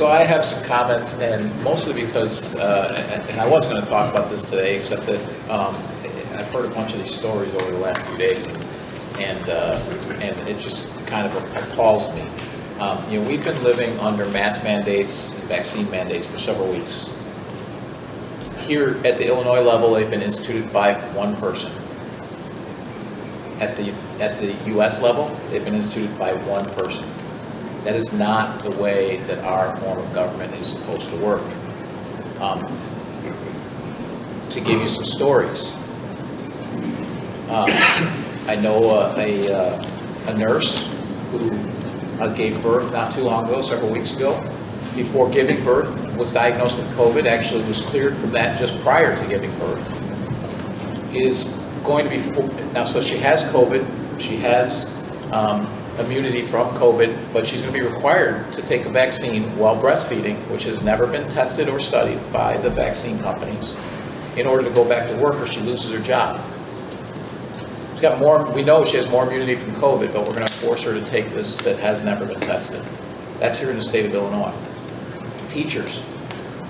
So I have some comments, and mostly because, and I wasn't going to talk about this today, except that I've heard a bunch of these stories over the last few days, and it just kind of appalls me. We've been living under mask mandates and vaccine mandates for several weeks. Here at the Illinois level, they've been instituted by one person. At the U.S. level, they've been instituted by one person. That is not the way that our form of government is supposed to work. To give you some stories, I know a nurse who gave birth not too long ago, several weeks ago. Before giving birth, was diagnosed with COVID, actually was cleared from that just prior to giving birth. Is going to be, now so she has COVID, she has immunity from COVID, but she's going to be required to take a vaccine while breastfeeding, which has never been tested or studied by the vaccine companies, in order to go back to work or she loses her job. She's got more, we know she has more immunity from COVID, but we're going to force her to take this that has never been tested. That's here in the state of Illinois. Teachers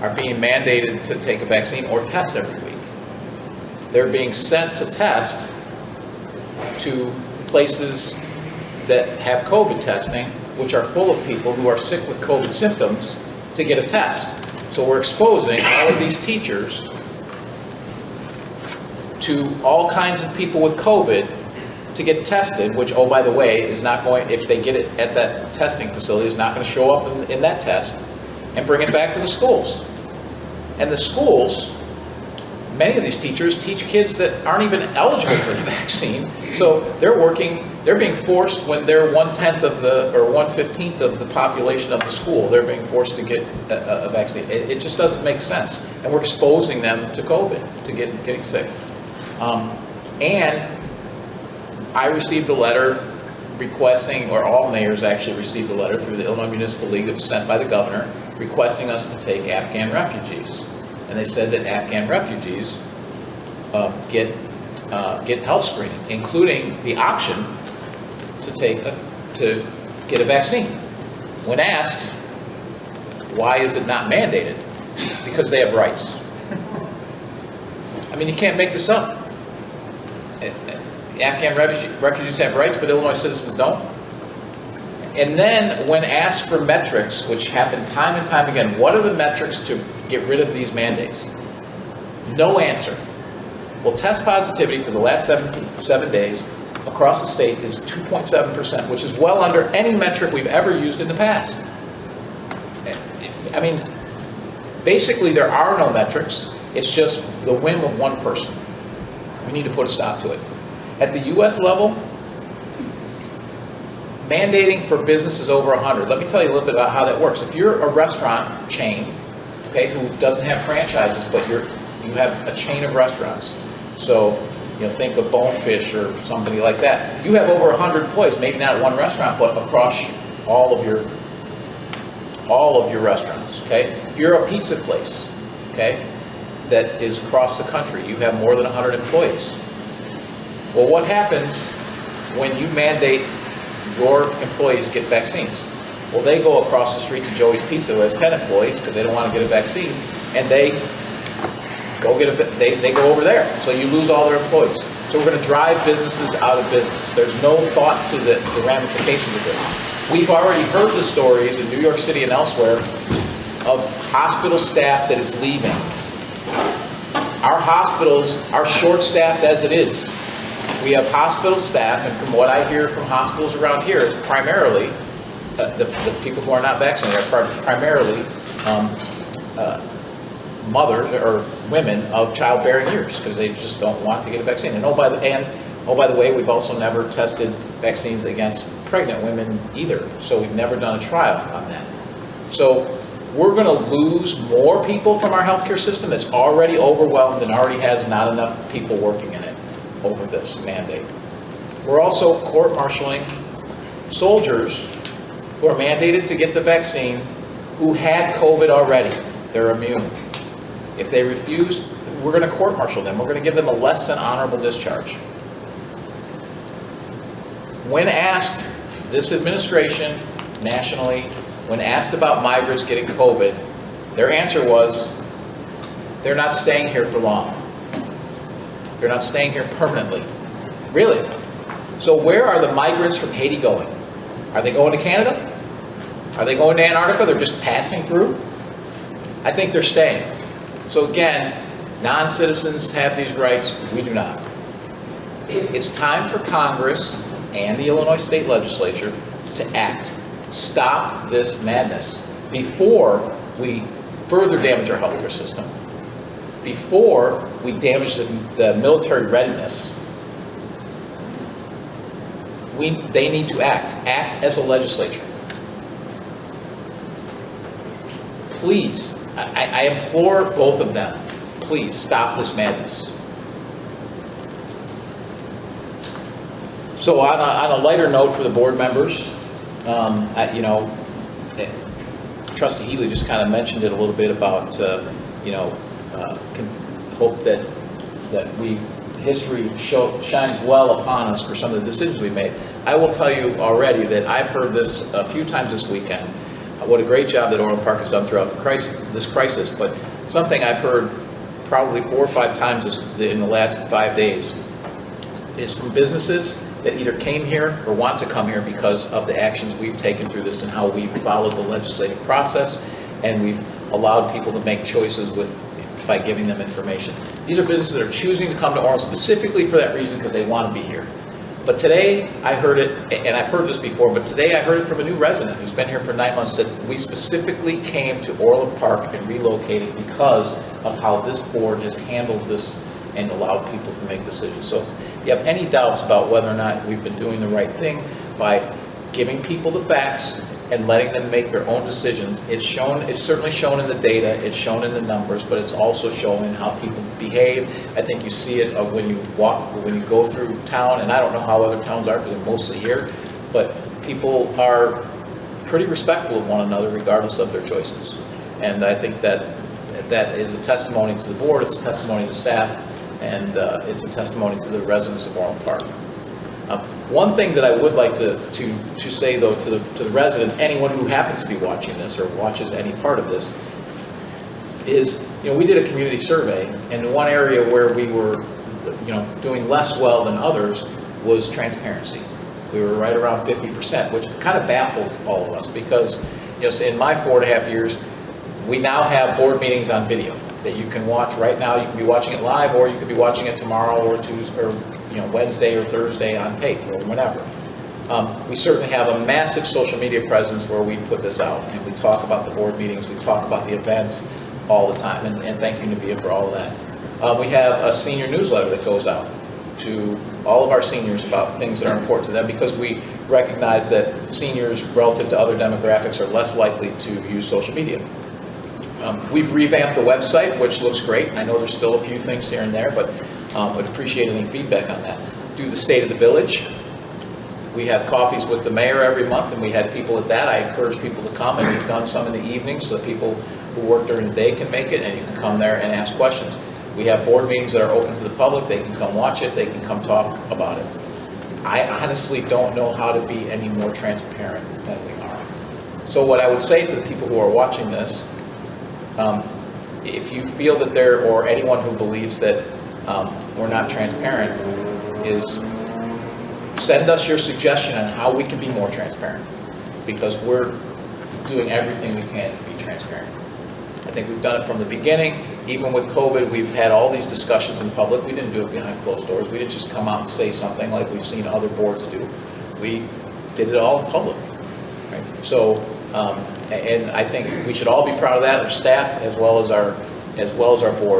are being mandated to take a vaccine or test every week. They're being sent to test to places that have COVID testing, which are full of people who are sick with COVID symptoms, to get a test. So we're exposing all of these teachers to all kinds of people with COVID to get tested, which, oh, by the way, is not going, if they get it at that testing facility, is not going to show up in that test and bring it back to the schools. And the schools, many of these teachers teach kids that aren't even eligible for the vaccine, so they're being forced when they're 1/10 of the, or 1/15 of the population of the school, they're being forced to get a vaccine. It just doesn't make sense. And we're exposing them to COVID, to getting sick. And I received a letter requesting, or all mayors actually received a letter through the Illinois Municipal League that was sent by the governor, requesting us to take Afghan refugees. And they said that Afghan refugees get health screening, including the option to get a vaccine. When asked, why is it not mandated? Because they have rights. I mean, you can't make this up. Afghan refugees have rights, but Illinois citizens don't. And then when asked for metrics, which happen time and time again, what are the metrics to get rid of these mandates? No answer. Well, test positivity for the last 7 days across the state is 2.7%, which is well under any metric we've ever used in the past. I mean, basically there are no metrics. It's just the whim of one person. We need to put a stop to it. At the U.S. level, mandating for businesses over 100. Let me tell you a little bit about how that works. If you're a restaurant chain, okay, who doesn't have franchises, but you have a chain of restaurants. So, think of Bonefish or somebody like that. You have over 100 employees, maybe not at one restaurant, but across all of your restaurants. Okay. If you're a pizza place, okay, that is across the country, you have more than 100 employees. Well, what happens when you mandate your employees get vaccines? Well, they go across the street to Joey's Pizza, who has 10 employees, because they don't want to get a vaccine, and they go over there. So you lose all their employees. So we're going to drive businesses out of business. There's no thought to the ramifications of this. We've already heard the stories in New York City and elsewhere of hospital staff that is leaving. Our hospitals are short-staffed as it is. We have hospital staff, and from what I hear from hospitals around here, it's primarily, the people who are not vaccinated are primarily mothers or women of childbearing years, because they just don't want to get a vaccine. And oh, by the way, we've also never tested vaccines against pregnant women either, so we've never done a trial on that. So we're going to lose more people from our healthcare system that's already overwhelmed and already has not enough people working in it over this mandate. We're also court-martialing soldiers who are mandated to get the vaccine who had COVID already. They're immune. If they refuse, we're going to court-martial them. We're going to give them a less than honorable discharge. When asked, this administration nationally, when asked about migrants getting COVID, their answer was, they're not staying here for long. They're not staying here permanently. Really? So where are the migrants from Haiti going? Are they going to Canada? Are they going to Antarctica? They're just passing through? I think they're staying. So again, non-citizens have these rights, we do not. It's time for Congress and the Illinois State Legislature to act. Stop this madness before we further damage our healthcare system, before we damage the military readiness. They need to act. Act as a legislature. Please, I implore both of them, please stop this madness. So on a lighter note for the board members, Trustee Healy just kind of mentioned it a little bit about, can hope that history shines well upon us for some of the decisions we made. I will tell you already that I've heard this a few times this weekend, what a great job that Orland Park has done throughout this crisis, but something I've heard probably 4 or 5 times in the last 5 days is from businesses that either came here or want to come here because of the actions we've taken through this and how we've followed the legislative process, and we've allowed people to make choices by giving them information. These are businesses that are choosing to come to Orland specifically for that reason because they want to be here. But today I heard it, and I've heard this before, but today I heard it from a new resident who's been here for 9 months, that we specifically came to Orland Park and relocated because of how this board has handled this and allowed people to make decisions. So if you have any doubts about whether or not we've been doing the right thing by giving people the facts and letting them make their own decisions, it's certainly shown in the data, it's shown in the numbers, but it's also shown in how people behave. I think you see it when you go through town, and I don't know how other towns are because they're mostly here, but people are pretty respectful of one another regardless of their choices. And I think that is a testimony to the board, it's a testimony to staff, and it's a testimony to the residents of Orland Park. One thing that I would like to say, though, to the residents, anyone who happens to be watching this or watches any part of this, is, we did a community survey, and one area where we were, doing less well than others was transparency. We were right around 50%, which kind of baffled all of us because, in my 4.5 years, we now have board meetings on video that you can watch right now. You can be watching it live, or you could be watching it tomorrow or Tuesday, or Wednesday or Thursday on tape or whenever. We certainly have a massive social media presence where we put this out and we talk about the board meetings, we talk about the events all the time, and thank you, Nabia, for all of that. We have a senior newsletter that goes out to all of our seniors about things that are important to them because we recognize that seniors relative to other demographics are less likely to use social media. We've revamped the website, which looks great. I know there's still a few things here and there, but would appreciate any feedback on that. Do the State of the Village. We have coffees with the mayor every month, and we had people at that. I encourage people to come, and we've done some in the evening so that people who work during the day can make it, and you can come there and ask questions. We have board meetings that are open to the public. They can come watch it. They can come talk about it. I honestly don't know how to be any more transparent than we are. So what I would say to the people who are watching this, if you feel that or anyone who believes that we're not transparent, is send us your suggestion on how we can be more transparent, because we're doing everything we can to be transparent. I think we've done it from the beginning. Even with COVID, we've had all these discussions in public. We didn't do it behind closed doors. We didn't just come out and say something like we've seen other boards do. We did it all in public. Right? So, and I think we should all be proud of that, our staff as well as our board.